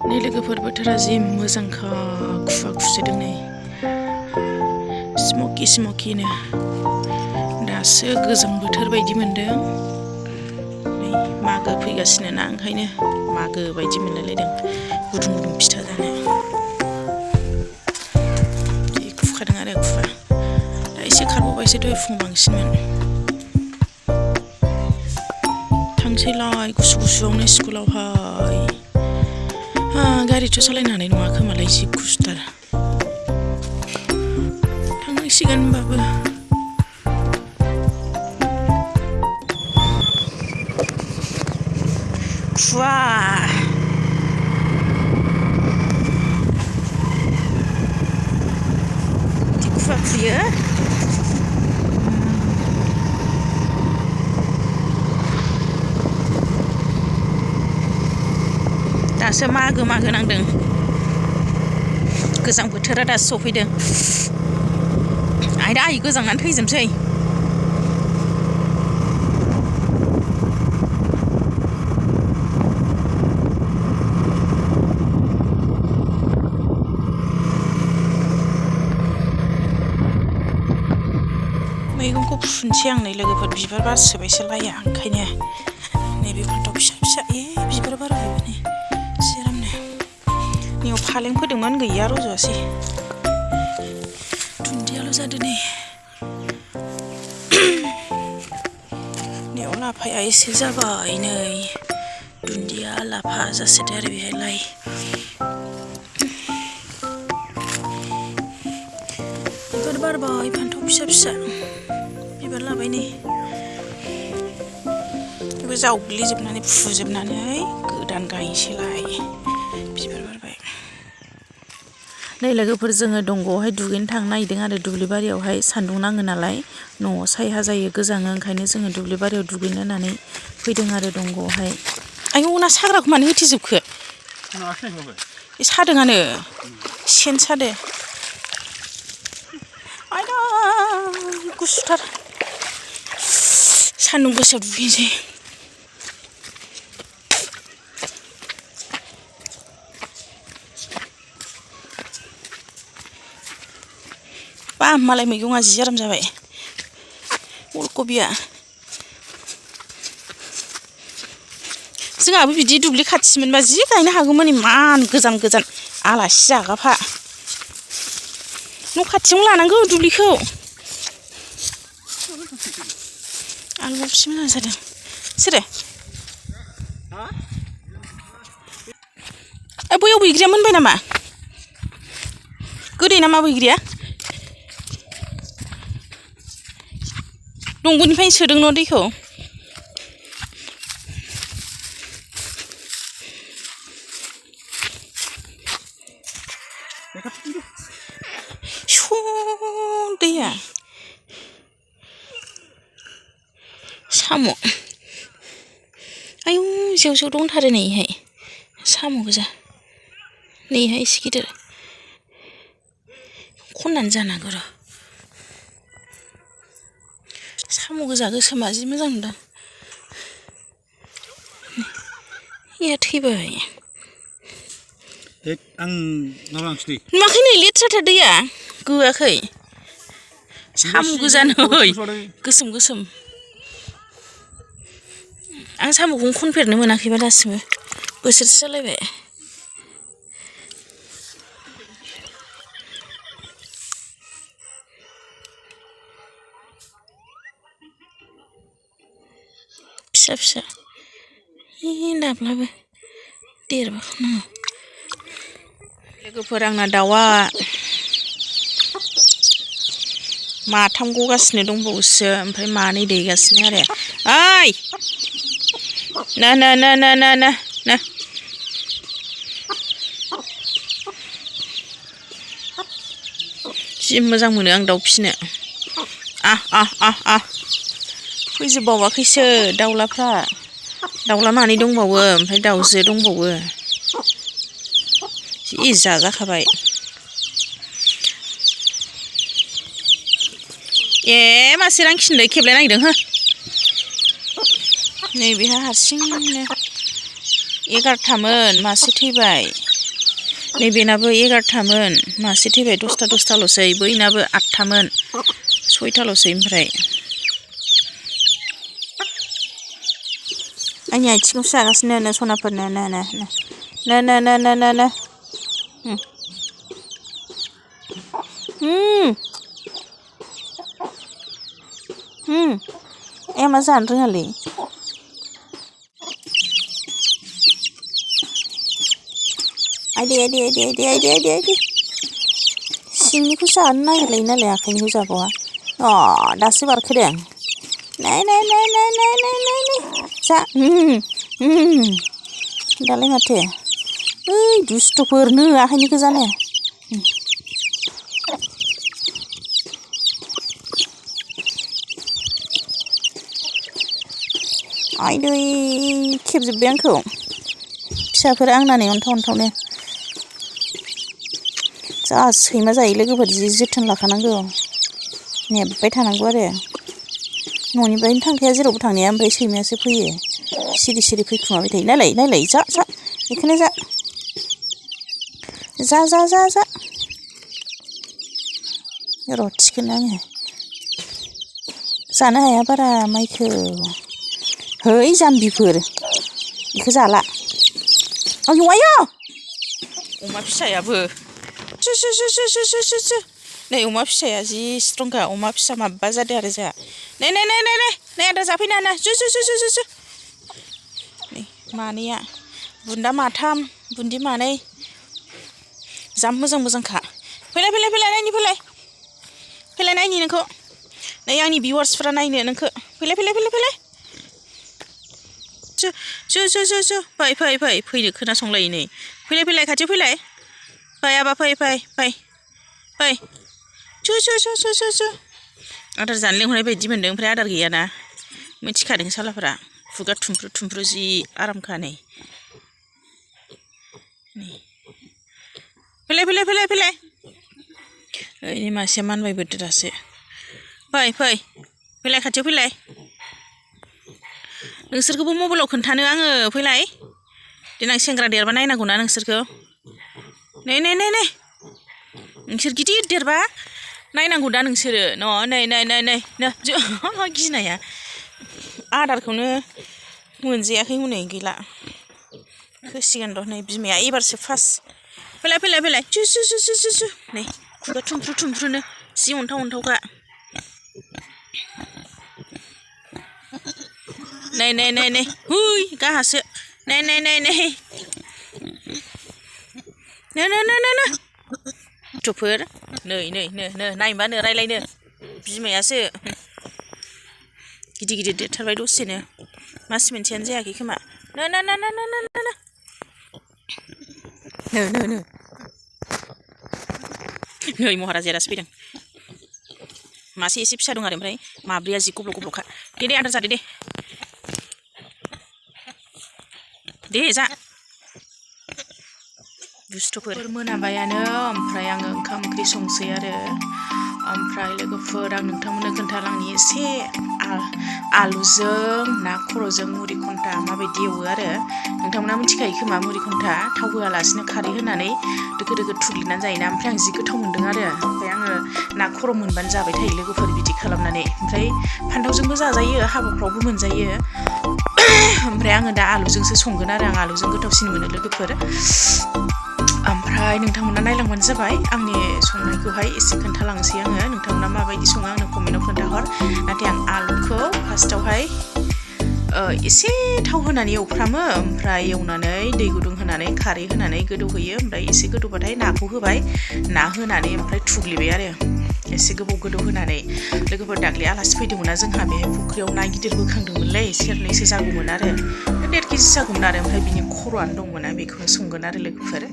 नै लोगोफोर बोथोरा जि मोजांखा खुवा खुसिदों नै स्मकिनो दासो गोजां बोथोर बायदि मोनदों नै मागो फैगासिनो ना ओंखायनो मागो बायदि मोनलायलायदों गुदुं गुदुं फिथा जानो जि खुखादों आरो खुवा दा एसे खारबावबायसो दहाय फुङाव बांसिनमोन थांसैलाय गुसु गुसुआवनो स्कुलावहाय गारिथ' सालायनो हानाय नङा खोमालाय जि गुसुथार थांनांसिगोन होनबाबो खुवा बिदि खुवा खुयो दासो मागो नांदों गोजां बोथोरा दासो सफैदों आयदा आइ गोजांनानै थैजोबसै मैगंखौ फुनसै आं नै लोगोफोर बिबार बारसोबायसो लाया ओंखायनो नैबे फान्थाव फिसा बिबार बारबायबो नै जिरामनो नैयाव फालें फोदोंमोन गैया रज'आसै दुन्दियाल' जादों नै नैयाव लाफाया एसे जाबाय नै दुन्दिया लाफा जासोदो आरो बेहायलाय बिबार बारबाय फान्थाव फिसा बिबार लाबाय नै बेखौ जावग्लिजोबनानै फुजोबनानै गोदान गायनोसैलाय बिबार बारबाय नै लोगोफोर जोङो दंग'आवहाय दुगैनो थांनो नागिरदों आरो दुब्लि बारियावहाय सान्दुं नाङो नालाय न'आव सायहा जायो गोजाङो ओंखायनो जोङो दुब्लि बारियाव दुगैनो होननानै फैदों आरो दंग'आवहाय आयौ ना साग्राखौ मानो होथेजोबखो सादोंआनो सेन सादो आयदा गुसुथार सान्दुं गोसायाव दुगैनोसै बा मालाय मैगङा जि आराम जाबाय अलकबिया जोंहाबो बिदि दुब्लि खाथिमोनबा जि गायनो हागौमोन इमान गोजान आलासि जागाफा न' खाथियावनो लानांगौ दुब्लिखौ आलुआ फिसा मोजां जादों सोरो बैयाव बैग्रिया मोनबाय नामा गोदै नामा बैग्रिया दंग'निफ्रायनो सोदों न' दैखौ दैया साम' आयौ जेव दंथारो नैहाय साम' गोजा नैहाय एसे गिदिर खननानै जानांगौ र' साम' गोजा गोसोमा जि मोजां नुदों या थैबाय नुवाखै नै लेथ्राथार दैया गोआखै साम' गोजा नै गोसोम आं साम'खौनो खनफेरनो मोनाखैबा दासिमबो बोसोरसे जालायबाय फिसा दाब्लाबो देरबाखौ लोगोफोर आंना दाउआ माथाम गगासिनो दंबावोसो ओमफ्राय मानै दैगासिनो आरो ओइ ना जि मोजां मोनो आं दाउ फिसिनो फैजोबबावाखैसो दाउला मानै दंबावो ओमफ्राय दाउजो दंबावो जि जाजाखाबाय मासे रांखिनदै खेबलाय नागिरदों हो नैबेहा हारसिंनो 11थामोन मासे थैबाय नैबेनाबो 11थामोन मासे थैबाय 10थाल'सै बैनाबो 8थामोन 6थाल'सै ओमफ्राय आंनि आथिंखौ जागासिनो नो सनाफोरनो नो मा जानो रोङालै आइदे सिंनिखौ जानो नागिरलायो नालाय आखाइनिखौ जाबावा दासो बारखोदों नाय जा दालाय माथो ओइ दुस्थ'फोरनो आखाइनिखौ जानो आइदै खेबजोब्बाय आंखौ फिसाफोर आंनानै अन्थावनो जा सैमा जायो लोगोफोर जि जोथोन लाखानांगौ नेबाय थानांगौ आरो न'निफ्रायनो थांखाया जेरावबो थांनाया ओमफ्राय सैमायासो फैयो सिरि फैखुमाबाय थायो नायलाय जा बेखौनो जा र' थिखोनो आङो जानो हाया बारा माइखौ है जाम्बिफोर बेखौ जाला आयौ अमा फिसायाबो नै अमा फिसाया जि स्ट्रंखा अमा फिसा माबा जादों आरो जोंहा नै आदार जाफैनो हाना नै मानैया बुन्दा माथाम बुन्दि मानै जा मोजांखा फैलाय नायनि नोंखौ नै आंनि भिउवार्सफोरा नायनो नोंखौ फैलाय फै फैनो खोनासंलायो नै फैलाय खाथियाव फैलाय आबा फै आदार जानो लेंहरनाय बायदि मोन्दों ओमफ्राय आदार गैयाना मिथिखादों सालाफोरा खुगा थुमफ्रु जि आरामखा नै फैलाय ओइ मासेया मानबायबोदो दासो फैलाय खाथियाव फैलाय नोंसोरखौबो मबाइलाव खोन्थानो आङो फैलाय देनां सेंग्रा देरबा नायनांगौना नोंसोरखौ नै नोंसोर गिदिर देरबा नायनांगौ दा नोंसोरो नै गिनाया आदारखौनो मोनजायाखै हनै गैला होसिगोन र' नै बिमाया एबारसो फार्स्ट फैलाय नै खुगा थुमफ्रुनो जि अन्थावखा नै हुइ गाहासो नै गथ'फोर नै नायबानो रायलायनो बिमायासो गिदिर देरथारबाय दसेनो मास मोनसेयानो जायाखै खोमा नै महाराजाया दासो फैदों मासे एसे फिसा दं आरो ओमफ्राय माब्रैया जि गब्ल'खा दे आदार जादो दे जा दुस्थ'फोर मोनाबायानो ओमफ्राय आङो ओंखाम ओंख्रि संसै आरो ओमफ्राय लोगोफोर आं नोंथांमोननो खोन्थालांनि एसे आलुजों ना खर'जों मुरिखन्था माबायदि एवो आरो नोंथांमोना मिथिखायो खोमा मुरिखन्था थाव होआलासिनो खारै होनानै दोखो थुग्लिनानै जायोना ओमफ्राय आं जि गोथाव मोन्दों आरो ओमफ्राय आङो ना खर' मोनबानो जाबाय थायो लोगोफोर बिदि खालामनानै ओमफ्राय फान्थावजोंबो जाजायो हाबाफ्रावबो मोनजायो ओमफ्राय आङो दा आलुजोंसो संगोन आरो आं आलुजों गोथावसिन मोनो लोगोफोर ओमफ्राय नोंथांमोना नायलांबानो जाबाय आंनि संनायखौहाय एसे खोन्थालांसै आङो नोंथांमोना माबायदि सङो आंनो कमेन्टआव खोन्थाहर नाथाय आं आलुखौ फार्स्टआवहाय एसे थाव होनानै एवफ्रामो ओमफ्राय एवनानै दै गुदुं होनानै खारै होनानै गोदौहोयो ओमफ्राय एसे गोदौबाथाय नाखौ होबाय ना होनानै ओमफ्राय थुग्लिबाय आरो एसे गोबाव गोदौ होनानै लोगोफोर दाख्लै आलासि फैदोंमोन ना जोंहा बेहाय फुख्रियाव ना गिदिर बोखांदोंमोनलै सेरनैसो जागौमोन आरो 1.5 केजि जागौमोन आरो ओमफ्राय बिनि खर'आनो दंमोन बेखौनो संगोन आरो लोगोफोर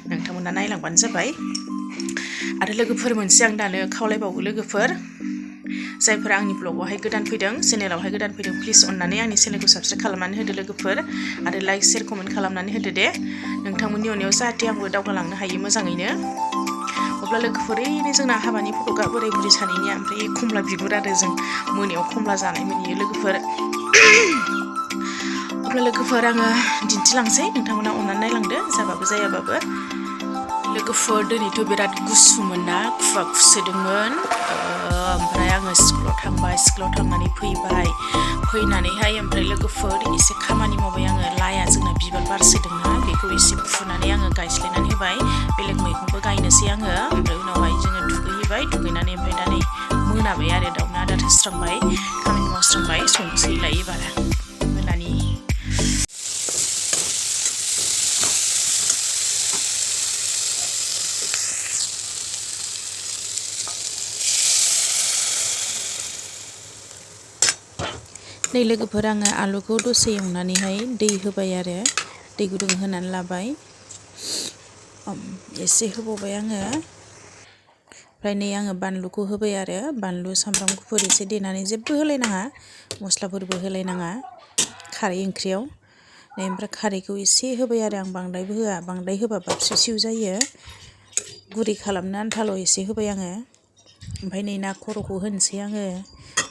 नोंथांमोना नायलांबानो जाबाय आरो लोगोफोर मोनसे आं दानो खावलायबावो लोगोफोर जायफोरा आंनि ब्लगावहाय गोदान फैदों चेनेलावहाय गोदान फैदों प्लिज अननानै आंनि चेनेलखौ साबस्क्राइब खालामनानै होदो लोगोफोर आरो लाइक शेयार कमेन्ट खालामनानै होदो दे नोंथांमोननि अननायाव जाहाथे आंबो दावगालांनो हायो मोजाङैनो अब्ला लोगोफोर ओरैनो जोंना हाबानि फट'गा बोराय बुरै सानैनिया ओमफ्राय खमला बिगुर आरो जों मोनायाव खमला जानाय मोनयो लोगोफोर अब्ला लोगोफोर आङो दिन्थिलांसै नोंथांमोना अननानै नायलांदो जाबाबो जायाबाबो लोगोफोर दिनैथ' बिराद गुसुमोन ना खुवा खुसोदोंमोन ओमफ्राय आङो स्कुलाव थांबाय स्कुलाव थांनानै फैनानैहाय ओमफ्राय लोगोफोर एसे खामानि मावबाय आङो लाया जोंना बिबार बारसोदोंना बेखौ एसे फुनानै आङो गायस्लायनानै होबाय बेलेग मैगंबो गायनोसै आङो ओमफ्राय उनावहाय जोङो दुगैहैबाय दुगैनानै ओमफ्राय दा नै मोनाबाय आरो दाउनो आदार होस्रांबाय खामानि मावस्रांबाय संसैलाय एबार मोनानि नै लोगोफोर आङो आलुखौ दसे एवनानैहाय दै होबाय आरो दै गुदुं होनानै लाबाय एसे होबावबाय आङो ओमफ्राय नै आङो बानलुखौ होबाय आरो बानलु सामब्राम गुफुर एसे देनानै जेबो होलायनाङा मस्लाफोरबो होलायनाङा खारै ओंख्रियाव नै ओमफ्राय खारैखौ एसे होबाय आरो आं बांद्रायबो होआ बांद्राय होबा बाबसिउ सिउ जायो गुरै खालामनो आन्थाल' एसे होबाय आङो ओमफ्राय नै ना खर'खौ होनोसै आङो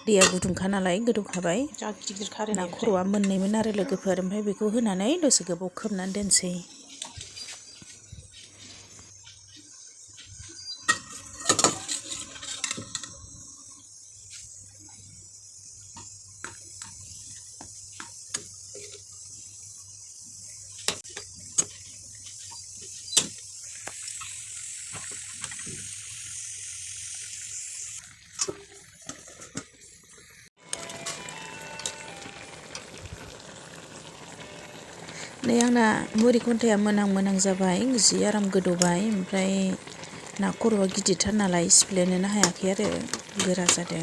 दैया गुदुंखा नालाय गोदौखाबाय ना खर'आ मोननैमोन आरो लोगोफोर ओमफ्राय बेखौ होनानै दसे गोबाव खोबनानै दोनसै नै आंना मुरि खन्थाया मोनहां जाबाय जि आराम गोदौबाय ओमफ्राय ना खर'आ गिदिरथार नालाय सिफ्लेनोनो हायाखै आरो गोरा जादों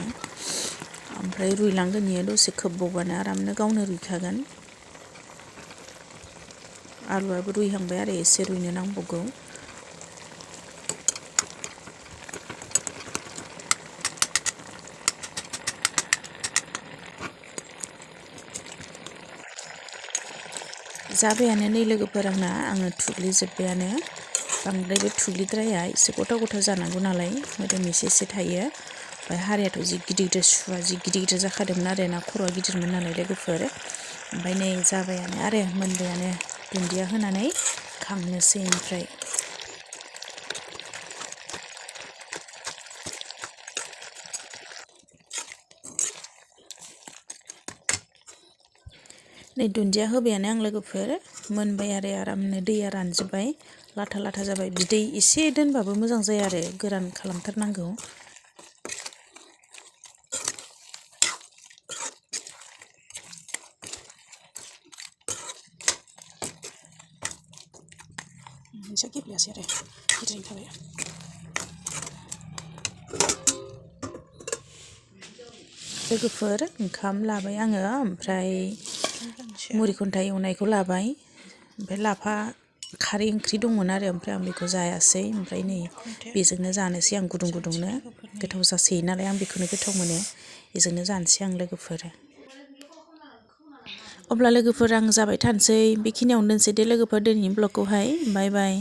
ओमफ्राय रुइलांगोन इयो दसे खोबबावबानो आरामनो गावनो रुइखागोन आलुआबो रुइहांबाय आरो एसे रुइनो नांबावगौ जाबायानो नै लोगोफोर आङो थुग्लिजोब्बायानो बांद्रायबो थुग्लिद्राया एसे गथा गथा जानांगौ नालाय मोदोम एसे थायो ओमफ्राय हारायाथ' जि गिदिर सुवा जि गिदिर जाखादोंमोन आरो ना खर'आ गिदिरमोन नालाय लोगोफोर ओमफ्राय नै जाबायानो आरो मोनबायानो दुन्दिया होनानै खांनोसै ओमफ्राय नै दुन्दिया होबायानो आं लोगोफोर मोनबाय आरो आरामनो दैया रानजोब्बाय लाथा लाथा जाबाय बिदै एसे दोनबाबो मोजां जाया आरो गोरान खालामथारनांगौ एसे गेब्लेयासै आरो गिदिरैनो थाबाय लोगोफोर ओंखाम लाबाय आङो ओमफ्राय मुरिखन्था एवनायखौ लाबाय ओमफ्राय लाफा खारै ओंख्रि दंमोन आरो ओमफ्राय आं बेखौ जायासै ओमफ्राय नै बेजोंनो जानोसै आं गुदुंनो गोथाव जासोयो नालाय आं बेखौनो गोथाव मोनो बेजोंनो जानोसै आं लोगोफोर अब्ला लोगोफोर आं जाबाय थानोसै बेखिनियावनो दोनसै दे लोगोफोर दिनैनि ब्लगखौहाय बाय बाय